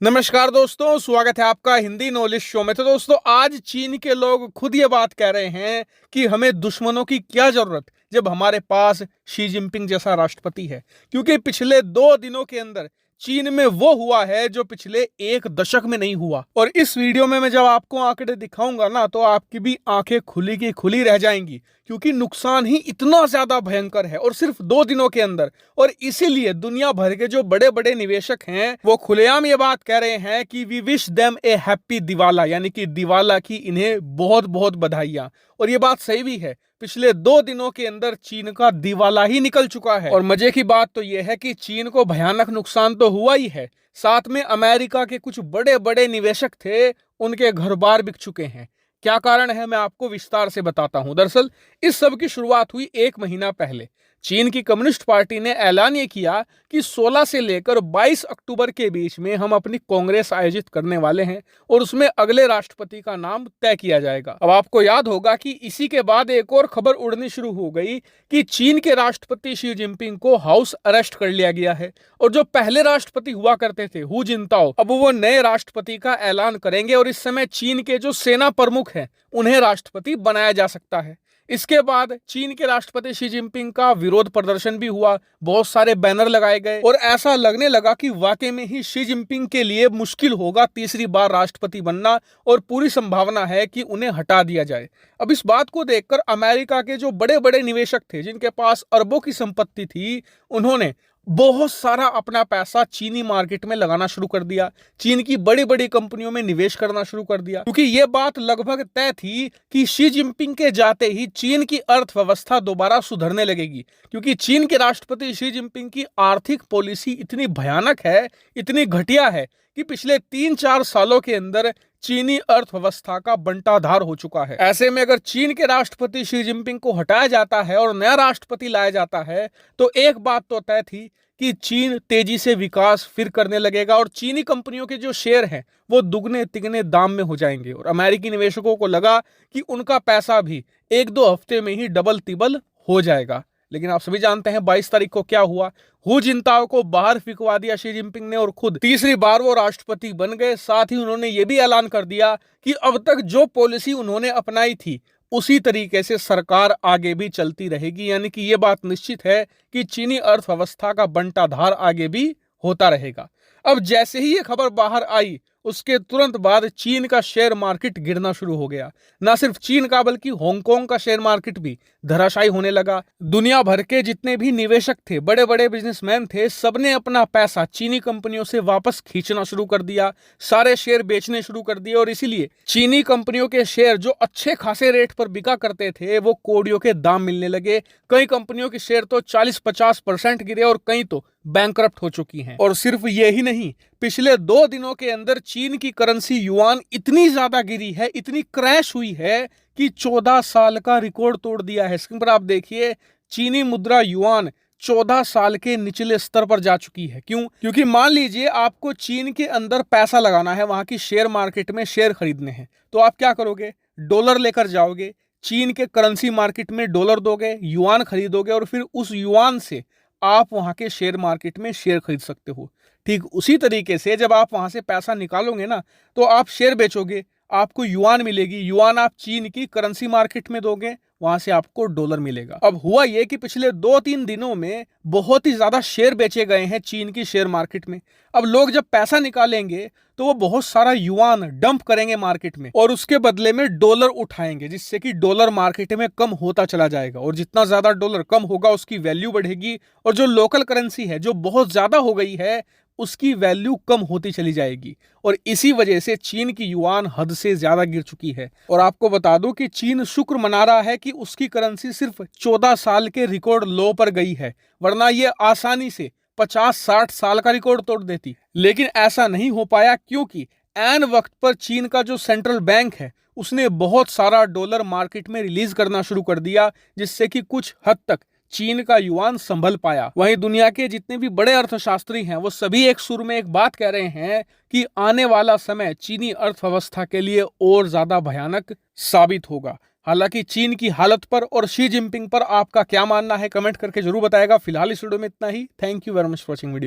नमस्कार दोस्तों, स्वागत है आपका हिंदी नॉलेज शो में। तो दोस्तों, आज चीन के लोग खुद ये बात कह रहे हैं कि हमें दुश्मनों की क्या जरूरत जब हमारे पास शी जिनपिंग जैसा राष्ट्रपति है। क्योंकि पिछले 2 दिनों के अंदर चीन में वो हुआ है जो पिछले 1 दशक में नहीं हुआ। और इस वीडियो में मैं जब आपको आंकड़े दिखाऊंगा ना, तो आपकी भी आंखें खुली की खुली रह जाएंगी, क्योंकि नुकसान ही इतना ज्यादा भयंकर है और सिर्फ 2 दिनों के अंदर। और इसीलिए दुनिया भर के जो बड़े बड़े निवेशक हैं वो खुलेआम ये बात कह रहे हैं कि we wish them a happy दिवाला, यानी कि दिवाला की इन्हें बहुत बहुत बधाइयां। और ये बात सही भी है, पिछले 2 दिनों के अंदर चीन का दिवाला ही निकल चुका है। और मजे की बात तो यह है कि चीन को भयानक नुकसान तो हुआ ही है, साथ में अमेरिका के कुछ बड़े बड़े निवेशक थे, उनके घर बार बिक चुके हैं। क्या कारण है मैं आपको विस्तार से बताता हूं। दरअसल इस सब की शुरुआत हुई 1 महीना पहले। चीन की कम्युनिस्ट पार्टी ने ऐलान ये किया कि 16 से लेकर 22 अक्टूबर के बीच में हम अपनी कांग्रेस आयोजित करने वाले हैं और उसमें अगले राष्ट्रपति का नाम तय किया जाएगा। अब आपको याद होगा कि इसी के बाद एक और खबर उड़नी शुरू हो गई कि चीन के राष्ट्रपति शी जिनपिंग को हाउस अरेस्ट कर लिया गया है। और जो पहले राष्ट्रपति हुआ करते थे हु जिनताओ, अब वो नए राष्ट्रपति का ऐलान करेंगे और इस समय चीन के जो सेना प्रमुख हैं उन्हें राष्ट्रपति बनाया जा सकता है। इसके बाद चीन के राष्ट्रपति शी जिनपिंग का विरोध प्रदर्शन भी हुआ, बहुत सारे बैनर लगाए गए और ऐसा लगने लगा कि वाकई में ही शी जिनपिंग के लिए मुश्किल होगा तीसरी बार राष्ट्रपति बनना और पूरी संभावना है कि उन्हें हटा दिया जाए। अब इस बात को देखकर अमेरिका के जो बड़े बड़े निवेशक थे, जिनके पास अरबों की संपत्ति थी, उन्होंने बहुत सारा अपना पैसा चीनी मार्केट में लगाना शुरू कर दिया, चीन की बड़ी बड़ी कंपनियों में निवेश करना शुरू कर दिया। क्योंकि ये बात लगभग तय थी कि शी जिनपिंग के जाते ही चीन की अर्थव्यवस्था दोबारा सुधरने लगेगी। क्योंकि चीन के राष्ट्रपति शी जिनपिंग की आर्थिक पॉलिसी इतनी भयानक है, इतनी घटिया है कि पिछले 3-4 सालों के अंदर चीनी अर्थव्यवस्था का बंटाधार हो चुका है। ऐसे में अगर चीन के राष्ट्रपति शी जिनपिंग को हटाया जाता है और नया राष्ट्रपति लाया जाता है, तो एक बात तो तय थी कि चीन तेजी से विकास फिर करने लगेगा और चीनी कंपनियों के जो शेयर हैं वो दुगने तिगने दाम में हो जाएंगे। और अमेरिकी निवेशकों को लगा कि उनका पैसा भी 1-2 हफ्ते में ही डबल तिबल हो जाएगा। लेकिन आप सभी जानते हैं 22 तारीख को क्या हुआ। हु जिनताओ को बाहर फिकवा दिया शी जिनपिंग ने और खुद तीसरी बार वो राष्ट्रपति बन गए। साथ ही उन्होंने ये भी ऐलान कर दिया कि अब तक जो पॉलिसी उन्होंने अपनाई थी उसी तरीके से सरकार आगे भी चलती रहेगी। यानी कि ये बात निश्चित है कि चीनी अर्थव्यवस्था का बंटाधार आगे भी होता रहेगा। अब जैसे ही ये खबर बाहर आई, उसके तुरंत बाद चीन का शेयर मार्केट गिरना शुरू हो गया। ना सिर्फ चीन का बल्कि हांगकांग का शेयर मार्केट भी धराशायी होने लगा। दुनिया भर के जितने भी निवेशक थे, बड़े बड़े बिजनेसमैन थे, सबने अपना पैसा चीनी कंपनियों से वापस खींचना शुरू कर दिया, सारे शेयर बेचने शुरू कर दिए। और इसीलिए चीनी कंपनियों के शेयर जो अच्छे खासे रेट पर बिका करते थे वो कौड़ियों के दाम मिलने लगे। कई कंपनियों के शेयर तो 40-50% गिरे और कई तो बैंकरप्ट हो चुकी हैं। और सिर्फ यही नहीं, पिछले 2 दिनों के अंदर चीन की करेंसी युआन इतनी ज्यादा गिरी है, इतनी क्रैश हुई है कि 14 साल का रिकॉर्ड तोड़ दिया है। स्क्रीन पर आप देखिए, चीनी मुद्रा युआन 14 साल के निचले स्तर पर जा चुकी है। क्यों? क्योंकि मान लीजिए आपको चीन के अंदर पैसा लगाना है, वहां की शेयर मार्केट में शेयर खरीदने हैं, तो आप क्या करोगे? डॉलर लेकर जाओगे, चीन के करेंसी मार्केट में डॉलर दोगे, युआन खरीदोगे और फिर उस युआन से आप वहां के शेयर मार्केट में शेयर खरीद सकते हो। ठीक उसी तरीके से जब आप वहां से पैसा निकालोगे ना, तो आप शेयर बेचोगे, आपको युआन मिलेगी, युआन आप चीन की करेंसी मार्केट में दोगे, वहां से आपको डॉलर मिलेगा। अब हुआ यह कि पिछले 2-3 दिनों में बहुत ही ज्यादा शेयर बेचे गए हैं चीन की शेयर मार्केट में। अब लोग जब पैसा निकालेंगे तो वो बहुत सारा युआन डंप करेंगे मार्केट में और उसके बदले में डॉलर उठाएंगे, जिससे कि डॉलर मार्केट में कम होता चला जाएगा। और जितना ज्यादा डॉलर कम होगा उसकी वैल्यू बढ़ेगी और जो लोकल करेंसी है जो बहुत ज्यादा हो गई है उसकी वैल्यू कम होती चली जाएगी। और इसी वजह से चीन की युआन हद से ज्यादा गिर चुकी है। और आपको बता दूं कि चीन शुक्र मना रहा है कि उसकी करेंसी सिर्फ 14 साल के रिकॉर्ड लो पर गई है, वरना ये आसानी से 50-60 साल का रिकॉर्ड तोड़ देती। लेकिन ऐसा नहीं हो पाया क्योंकि ऐन वक्त पर चीन का जो सेंट्रल बैंक है उसने बहुत सारा डॉलर मार्केट में रिलीज करना शुरू कर दिया, जिससे कि कुछ हद तक चीन का युआन संभल पाया। वहीं दुनिया के जितने भी बड़े अर्थशास्त्री हैं वो सभी एक सुर में एक बात कह रहे हैं कि आने वाला समय चीनी अर्थव्यवस्था के लिए और ज्यादा भयानक साबित होगा। हालांकि चीन की हालत पर और शी जिनपिंग पर आपका क्या मानना है, कमेंट करके जरूर बताएगा। फिलहाल इस वीडियो में इतना ही। Thank you very much for watching video.